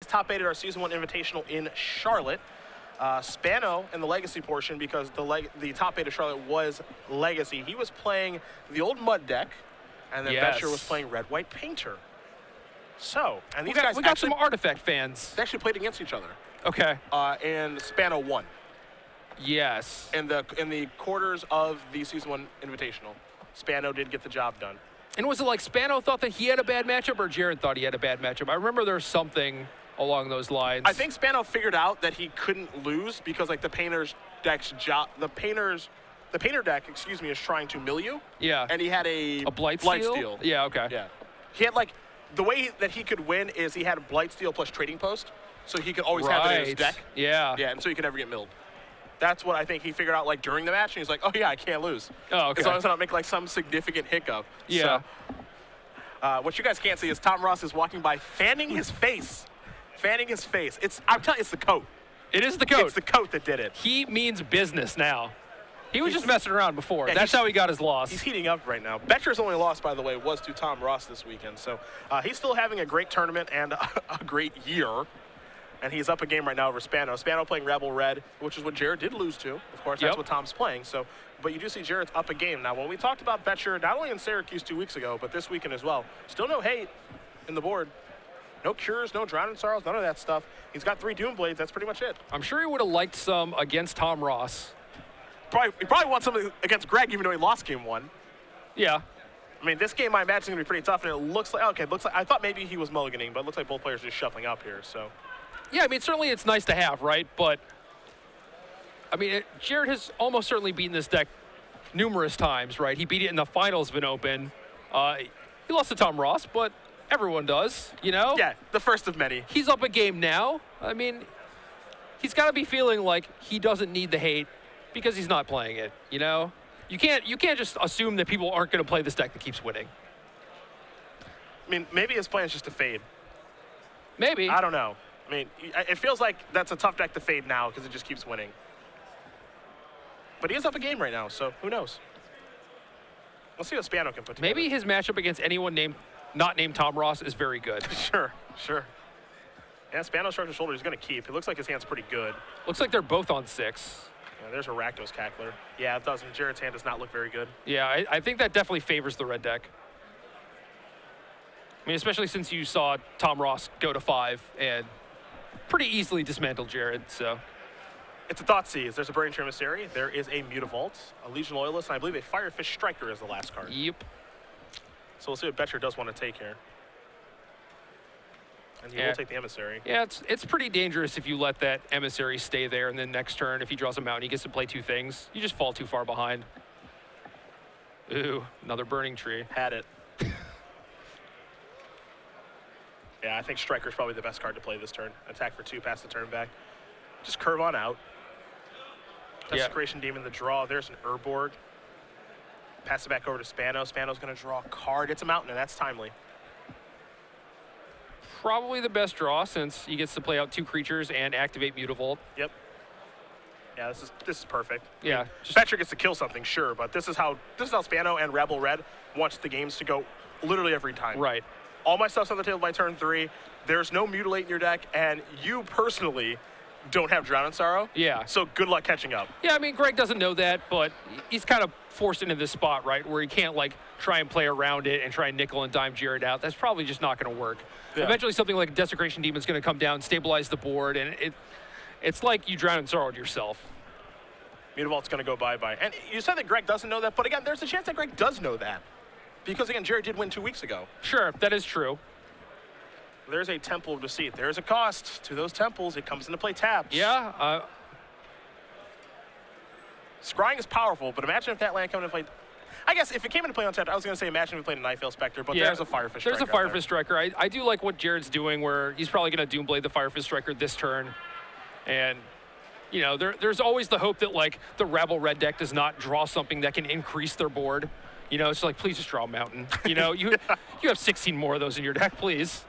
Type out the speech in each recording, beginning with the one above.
top 8 at our Season 1 Invitational in Charlotte. Spano in the Legacy portion, because the top 8 of Charlotte was Legacy. He was playing the old Mud deck, and then Boettcher was playing Red White Painter. So, and these guys we got some Artifact fans. They actually played against each other. Okay. And Spano won. Yes. In the quarters of the Season 1 Invitational, Spano did get the job done. And was it like Spano thought that he had a bad matchup, or Jared thought he had a bad matchup? I remember there was something along those lines. I think Spano figured out that he couldn't lose because, like, the painter deck, excuse me, is trying to mill you. Yeah. And he had a Blightsteel? Yeah, okay. Yeah. He had, like, the way that he could win is he had Blightsteel plus Trading Post, so he could always have it in his deck. Yeah. Yeah, and so he could never get milled. That's what I think he figured out, like, during the match, and he's like, oh, yeah, I can't lose. Oh, okay. As long as I don't make, like, some significant hiccup. Yeah. So, what you guys can't see is Tom Ross is walking by fanning his face. Fanning his face. I'm telling you, it's the coat. It is the coat. It's the coat that did it. He means business now. He was just messing around before. Yeah, that's how he got his loss. He's heating up right now. Boettcher's only loss, by the way, was to Tom Ross this weekend. So he's still having a great tournament and a great year. And he's up a game right now over Spano. Spano playing Rebel Red, which is what Jared did lose to. Of course, that's what Tom's playing. So, but you do see Jared's up a game. Now, when we talked about Boettcher, not only in Syracuse 2 weeks ago, but this weekend as well, still no hate in the board. No cures, no drowning sorrows, none of that stuff. He's got 3 Doom Blades. That's pretty much it. I'm sure he would have liked some against Tom Ross. He probably wants something against Gregg, even though he lost game 1. Yeah. I mean, this game I imagine is going to be pretty tough, and it looks like, okay, I thought maybe he was mulliganing, but it looks like both players are just shuffling up here, so. Yeah, I mean, certainly it's nice to have, right? But, I mean, Jared has almost certainly beaten this deck numerous times, right? He beat it in the finals of an Open. He lost to Tom Ross, but everyone does, you know? Yeah, the first of many. He's up a game now. I mean, he's got to be feeling like he doesn't need the hate because he's not playing it, you know? You can't just assume that people aren't going to play this deck that keeps winning. I mean, maybe his plan is just to fade. Maybe. I don't know. I mean, it feels like that's a tough deck to fade now because it just keeps winning. But he is up a game right now, so who knows? We'll see what Spano can put together. Maybe his matchup against anyone not named Tom Ross is very good. Sure. Yeah, Spano shrugs his shoulder. He's going to keep. It looks like his hand's pretty good. Looks like they're both on 6. Yeah, there's a Rakdos Cackler. Yeah, it doesn't. Jared's hand does not look very good. Yeah, I think that definitely favors the red deck. I mean, especially since you saw Tom Ross go to 5 and pretty easily dismantle Jared, so. It's a Thoughtseize. There's a Burning Tree Emissary. There is a Mutavault, a Legion Loyalist, and I believe a Firefish Striker is the last card. Yep. So we'll see what Boettcher does want to take here. And he will take the Emissary. Yeah, it's pretty dangerous if you let that Emissary stay there, and then next turn, if he draws a mountain, he gets to play 2 things. You just fall too far behind. Ooh, another Burning Tree. Had it. Yeah, I think Striker's probably the best card to play this turn. Attack for 2, pass the turn back. Just curve on out. Desecration Demon, the draw. There's an Urborg. Pass it back over to Spano. Spano's going to draw a card. It's a mountain, and that's timely. Probably the best draw since he gets to play out 2 creatures and activate Mutavault. Yep. Yeah, this is perfect. Yeah. Boettcher gets to kill something, sure, but this is how Spano and Rebel Red wants the games to go literally every time. Right. All my stuff's on the table by turn 3. There's no Mutilate in your deck, and you personally don't have Drown in Sorrow. Yeah. So good luck catching up. Yeah, I mean, Gregg doesn't know that, but he's kind of forced into this spot, right, where he can't, like, try and play around it and try and nickel and dime Jared out. That's probably just not going to work. Yeah. Eventually something like Desecration Demon is going to come down, stabilize the board, and it's like you Drown in Sorrow yourself. Mutavault's going to go bye-bye. And you said that Gregg doesn't know that, but again, there's a chance that Gregg does know that. Because, again, Jared did win 2 weeks ago. Sure, that is true. There's a Temple of Deceit. There's a cost to those temples. It comes into play tapped. Yeah. Scrying is powerful, but imagine if that land came into play. I guess if it came into play untapped, I was going to say imagine if we played a Nightveil Spectre, but there's a Firefish Striker. There's a Firefish Striker. I do like what Jared's doing, where he's probably going to Doomblade the Firefish Striker this turn. And, you know, there's always the hope that, like, the Rebel Red deck does not draw something that can increase their board. You know, it's like, please just draw a mountain. You know, you have 16 more of those in your deck, please.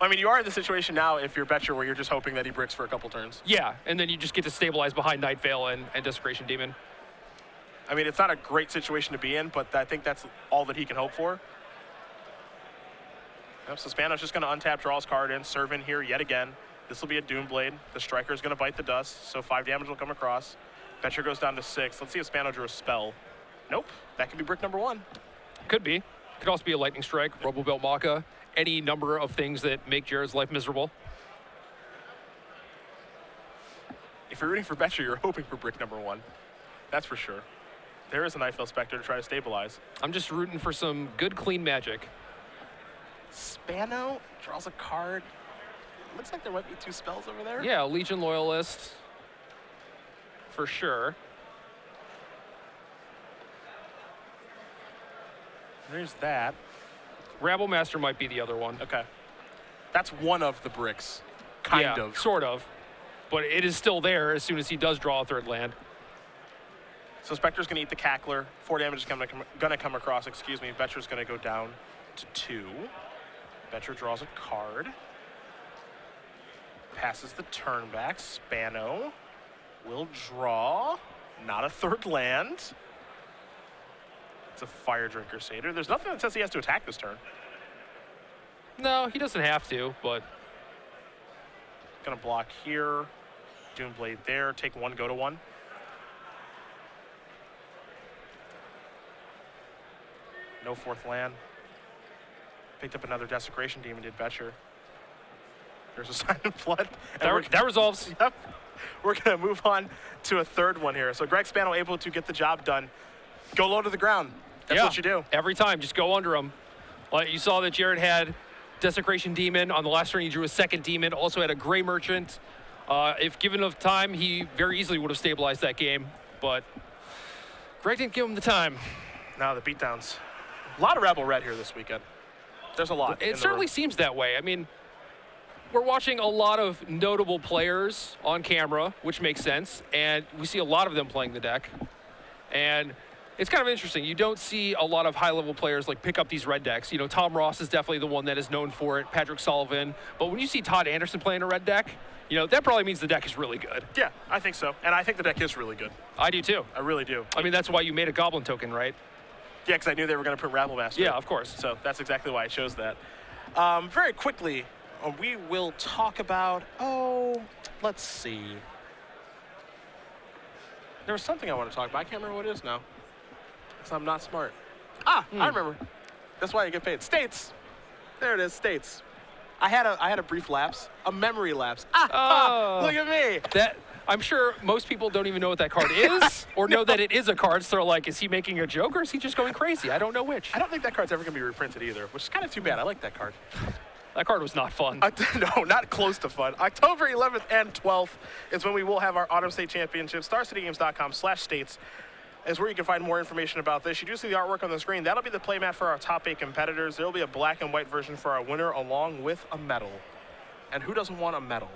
I mean, you are in the situation now, if you're Boettcher, where you're just hoping that he bricks for a couple turns. Yeah, and then you just get to stabilize behind Nightveil and Desecration Demon. I mean, it's not a great situation to be in, but I think that's all that he can hope for. Yep, so Spano's just going to untap, draw his card in, serve in here yet again. This will be a Doom Blade. The Striker is going to bite the dust, so 5 damage will come across. Boettcher goes down to 6. Let's see if Spano drew a spell. Nope. That could be brick number 1. Could be. Could also be a Lightning Strike, Robo Belt Maka, any number of things that make Jared's life miserable. If you're rooting for Boettcher, you're hoping for brick number 1. That's for sure. There is a Nightfell Spectre to try to stabilize. I'm just rooting for some good, clean magic. Spano draws a card. Looks like there might be 2 spells over there. Yeah, Legion Loyalist, for sure. There's that. Rabble Master might be the other one. Okay. That's one of the bricks. Kind of. Sort of. But it is still there as soon as he does draw a 3rd land. So Spectre's going to eat the Cackler. 4 damage is going to come across, excuse me. Boettcher's going to go down to 2. Boettcher draws a card. Passes the turn back. Spano will draw. Not a 3rd land. It's a Fire Drinker Satyr. There's nothing that says he has to attack this turn. No, he doesn't have to, but... Gonna block here. Doom Blade there. Take 1, go to 1. No 4th land. Picked up another Desecration Demon, did Boettcher. There's a Silent Flood. That resolves. Yep. We're going to move on to a 3rd one here. So Gregg Spano able to get the job done. Go low to the ground. That's what you do. Every time, just go under him. Like you saw that Jared had Desecration Demon. On the last turn, he drew a 2nd Demon. Also had a Gray Merchant. If given enough time, he very easily would have stabilized that game. But Gregg didn't give him the time. Now the beatdowns. A lot of Rebel Red here this weekend. There's a lot. It certainly seems that way. I mean, we're watching a lot of notable players on camera, which makes sense, and we see a lot of them playing the deck. And it's kind of interesting. You don't see a lot of high-level players like pick up these red decks. You know, Tom Ross is definitely the one that is known for it, Patrick Sullivan. But when you see Todd Anderson playing a red deck, you know, that probably means the deck is really good. Yeah, I think so. And I think the deck is really good. I do too. I really do. I mean, that's why you made a Goblin token, right? Yeah, because I knew they were going to put Rabble Master. Yeah, of course. So that's exactly why I chose that. Very quickly, we will talk about, let's see. There was something I want to talk about. I can't remember what it is now. Because I'm not smart. I remember. That's why you get paid. States. There it is, States. I had a brief lapse, a memory lapse. Look at me. I'm sure most people don't even know what that card is or know that it is a card. So they're like, is he making a joke or is he just going crazy? I don't know which. I don't think that card's ever going to be reprinted either, which is kind of too bad. I like that card. That card was not fun. No, not close to fun. October 11th and 12th is when we will have our Autumn State Championship. StarCityGames.com/states is where you can find more information about this. You do see the artwork on the screen. That'll be the playmat for our top 8 competitors. There'll be a black and white version for our winner along with a medal. And who doesn't want a medal?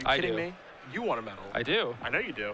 Are you kidding me? You want a medal. I do. I know you do.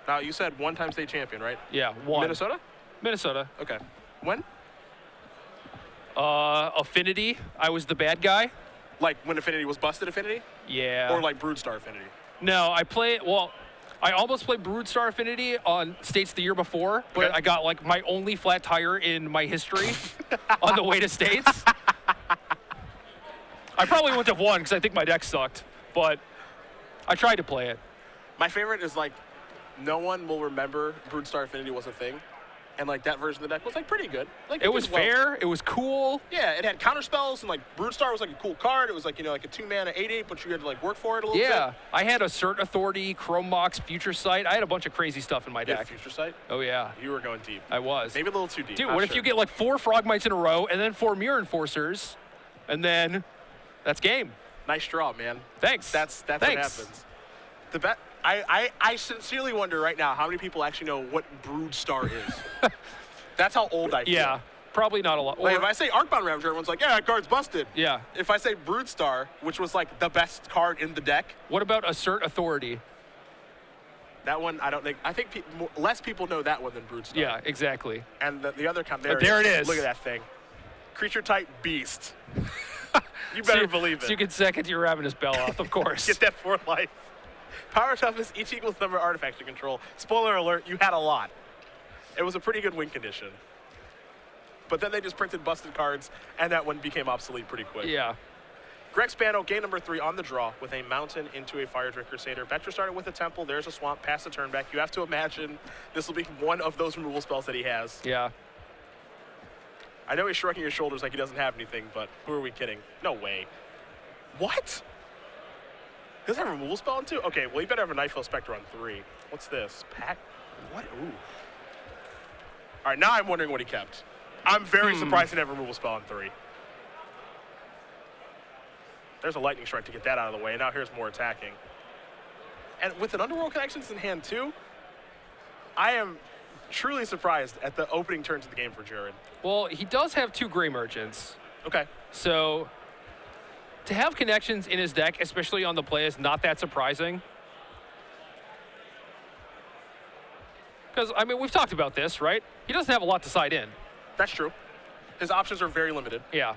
Now, you said 1-time state champion, right? Yeah, 1. Minnesota? Minnesota. Okay. When? Affinity. I was the bad guy. Like when Affinity was busted Affinity? Yeah. Or like Broodstar Affinity? No, I almost played Broodstar Affinity on States the year before, but I got like my only flat tire in my history on the way to States. I probably wouldn't have won because I think my deck sucked, but I tried to play it. My favorite is like, no one will remember Broodstar Affinity was a thing. And like that version of the deck was like pretty good. Like it was fair. It was cool. Yeah, it had counter spells and like Broodstar was like a cool card. It was like, you know, like a 2-mana 8/8, but you had to like work for it a little bit. Yeah, I had Assert Authority, Chrome Mox, Future Sight. I had a bunch of crazy stuff in my deck. Future Sight? Oh yeah. You were going deep. I was. Maybe a little too deep. Dude, what if you get like 4 Frogmites in a row and then 4 Mirror Enforcers, and then that's game. Nice draw, man. Thanks. That's what happens. The bet. I sincerely wonder right now how many people actually know what Broodstar is. That's how old I feel. Yeah, probably not a lot. Like if I say Arcbound Ravager, everyone's like, yeah, that card's busted. Yeah. If I say Broodstar, which was like the best card in the deck. What about Assert Authority? That one, I don't think. I think less people know that one than Broodstar. Yeah, exactly. And the other kind, there it is. Look at that thing. Creature type beast. You better believe it. So you can second your Ravenous Belloth, of course. Get that for life. Power toughness, each equals the number of artifacts you control. Spoiler alert, you had a lot. It was a pretty good win condition. but then they just printed busted cards, and that one became obsolete pretty quick. Yeah. Gregg Spano, game number 3 on the draw with a mountain into a Fire Drink Crusader. Boettcher started with a temple. There's a swamp past the turn back. You have to imagine this will be one of those removal spells that he has. Yeah. I know he's shrugging his shoulders like he doesn't have anything, but who are we kidding? No way. What? He doesn't have a removal spell on 2? Okay, well, you better have a Nightfall Spectre on 3. What's this? Pack? What? Ooh. All right, now I'm wondering what he kept. I'm very surprised he didn't have a removal spell on 3. There's a Lightning Strike to get that out of the way. Now here's more attacking. And with an Underworld Connections in hand, too, I am truly surprised at the opening turns of the game for Jared. Well, he does have 2 Gray Merchants. Okay. So to have connections in his deck, especially on the play, is not that surprising. Because, I mean, we've talked about this, right? He doesn't have a lot to side in. That's true. His options are very limited. Yeah.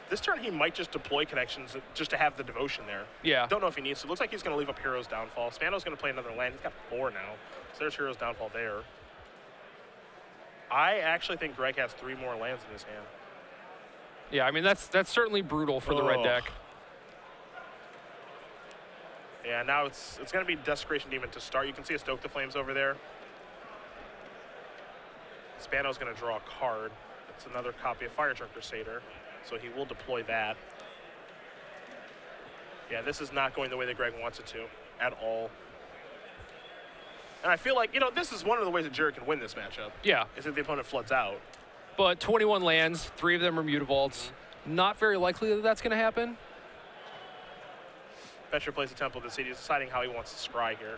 This turn, he might just deploy connections just to have the devotion there. Yeah. Don't know if he needs to. Looks like he's going to leave up Hero's Downfall. Spano's going to play another land. He's got 4 now. So there's Hero's Downfall there. I actually think Gregg has 3 more lands in his hand. Yeah, I mean, that's certainly brutal for the red deck. Yeah, now it's going to be Desecration Demon to start. You can see a Stoke the Flames over there. Spano's going to draw a card. It's another copy of Fire Drink Crusader. So he will deploy that. Yeah, this is not going the way that Gregg wants it to at all. And I feel like, you know, this is one of the ways that Jared can win this matchup. Yeah. Is if the opponent floods out. But 21 lands, 3 of them are Mutavaults. Not very likely that that's going to happen. Boettcher plays a Temple of the City. He's deciding how he wants to scry here.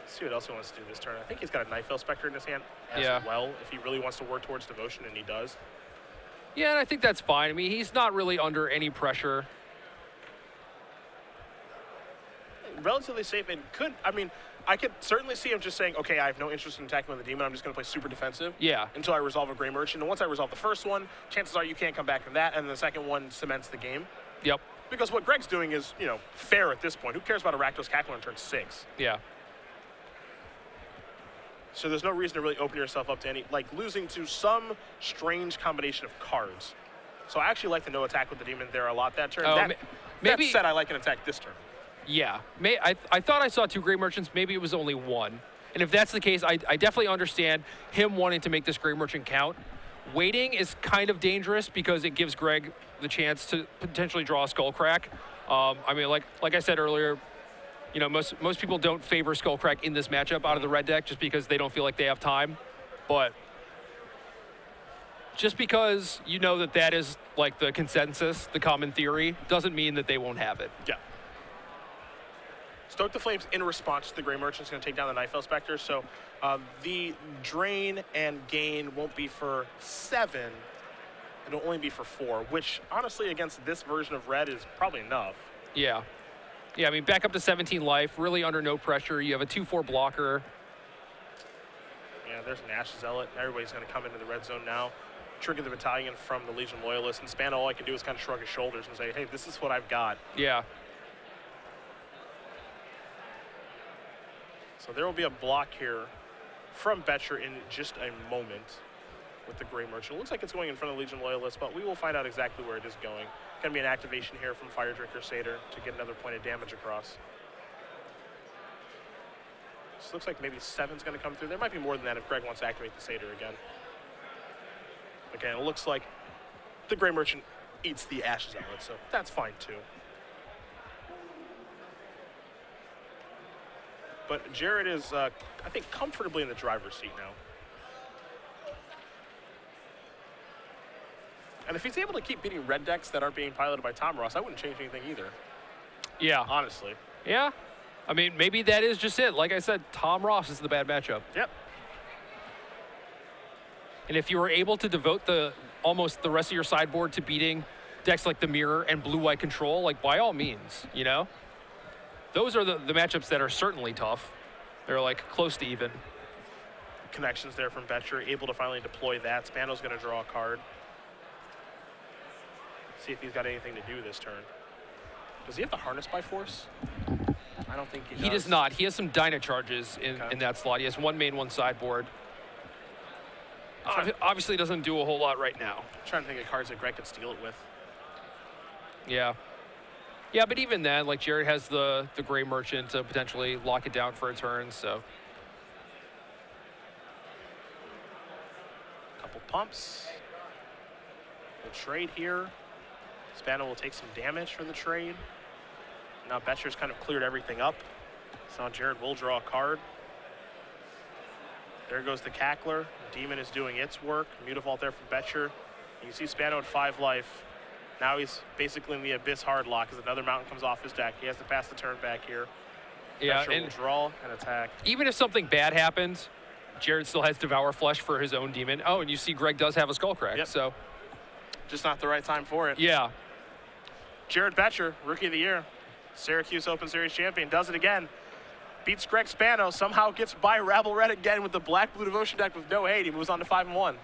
Let's see what else he wants to do this turn. I think he's got a Nightfall Spectre in his hand as well, if he really wants to work towards devotion, and he does. Yeah, and I think that's fine. I mean, he's not really under any pressure. Relatively safe, and could, I mean, I could certainly see him just saying, okay, I have no interest in attacking with the demon. I'm just going to play super defensive until I resolve a Gray Merchant. And once I resolve the first one, chances are you can't come back from that, and the second one cements the game. Yep. Because what Gregg's doing is, you know, fair at this point. Who cares about a Rakdos Cackler on turn 6? Yeah. So there's no reason to really open yourself up to any, like, losing to some strange combination of cards. So I actually like the no attack with the demon there a lot that turn. That said, I like an attack this turn. Yeah. I thought I saw 2 Gray Merchants. Maybe it was only 1. And if that's the case, I definitely understand him wanting to make this Gray Merchant count. Waiting is kind of dangerous because it gives Gregg the chance to potentially draw a Skullcrack. I mean, like I said earlier, you know, most people don't favor Skullcrack in this matchup out of the red deck just because they don't feel like they have time. But just because you know that is like the consensus, the common theory, doesn't mean that they won't have it. Yeah. Stoke the Flames in response to the Gray Merchant is going to take down the Nightfall Spectre. So the drain and gain won't be for 7. It'll only be for 4, which honestly against this version of red is probably enough. Yeah. Yeah, I mean, back up to 17 life, really under no pressure. You have a 2/4 blocker. Yeah, there's an Ash Zealot. Everybody's going to come into the red zone now. Trigger the battalion from the Legion Loyalists. And Spano, all I can do is kind of shrug his shoulders and say, hey, this is what I've got. Yeah. So there will be a block here from Boettcher in just a moment with the Gray Merchant. It looks like it's going in front of the Legion Loyalists, but we will find out exactly where it is going. Going to be an activation here from Fire Drink Crusader to get another point of damage across. This looks like maybe 7's going to come through. There might be more than that if Gregg wants to activate the Satyr again. Again, it looks like the Gray Merchant eats the Ash Zealot, so that's fine too. But Jared is, I think, comfortably in the driver's seat now. And if he's able to keep beating red decks that aren't being piloted by Tom Ross, I wouldn't change anything either. Yeah. Honestly. Yeah. I mean, maybe that is just it. Like I said, Tom Ross is the bad matchup. Yep. And if you were able to devote almost the rest of your sideboard to beating decks like the Mirror and Blue-White Control, like, by all means, you know? Those are the matchups that are certainly tough. They're, like, close to even. Connections there from Boettcher, able to finally deploy that. Spano's going to draw a card. See if he's got anything to do this turn. Does he have the Harness by Force? I don't think he does not. He has some Dyna charges in that slot. He has one main, one sideboard. Obviously doesn't do a whole lot right now. I'm trying to think of cards that Gregg could steal it with. Yeah. Yeah, but even then, like, Jared has the Gray Merchant to potentially lock it down for a turn, so. Couple pumps. We'll trade here. Spano will take some damage for the trade. Now Boettcher's kind of cleared everything up. So now Jared will draw a card. There goes the Cackler. Demon is doing its work. Mutavault there from Boettcher. You see Spano at 5 life. Now he's basically in the Abyss hard lock as another mountain comes off his deck. He has to pass the turn back here. Yeah, Boettcher will draw and attack. Even if something bad happens, Jared still has Devour Flesh for his own demon. Oh, and you see Gregg does have a Skullcrack, yep. So. Just not the right time for it. Yeah. Jared Boettcher, Rookie of the Year, Syracuse Open Series champion, does it again. Beats Gregg Spano, somehow gets by Rabble Red again with the Black Blue Devotion deck with no hate. He moves on to 5-1.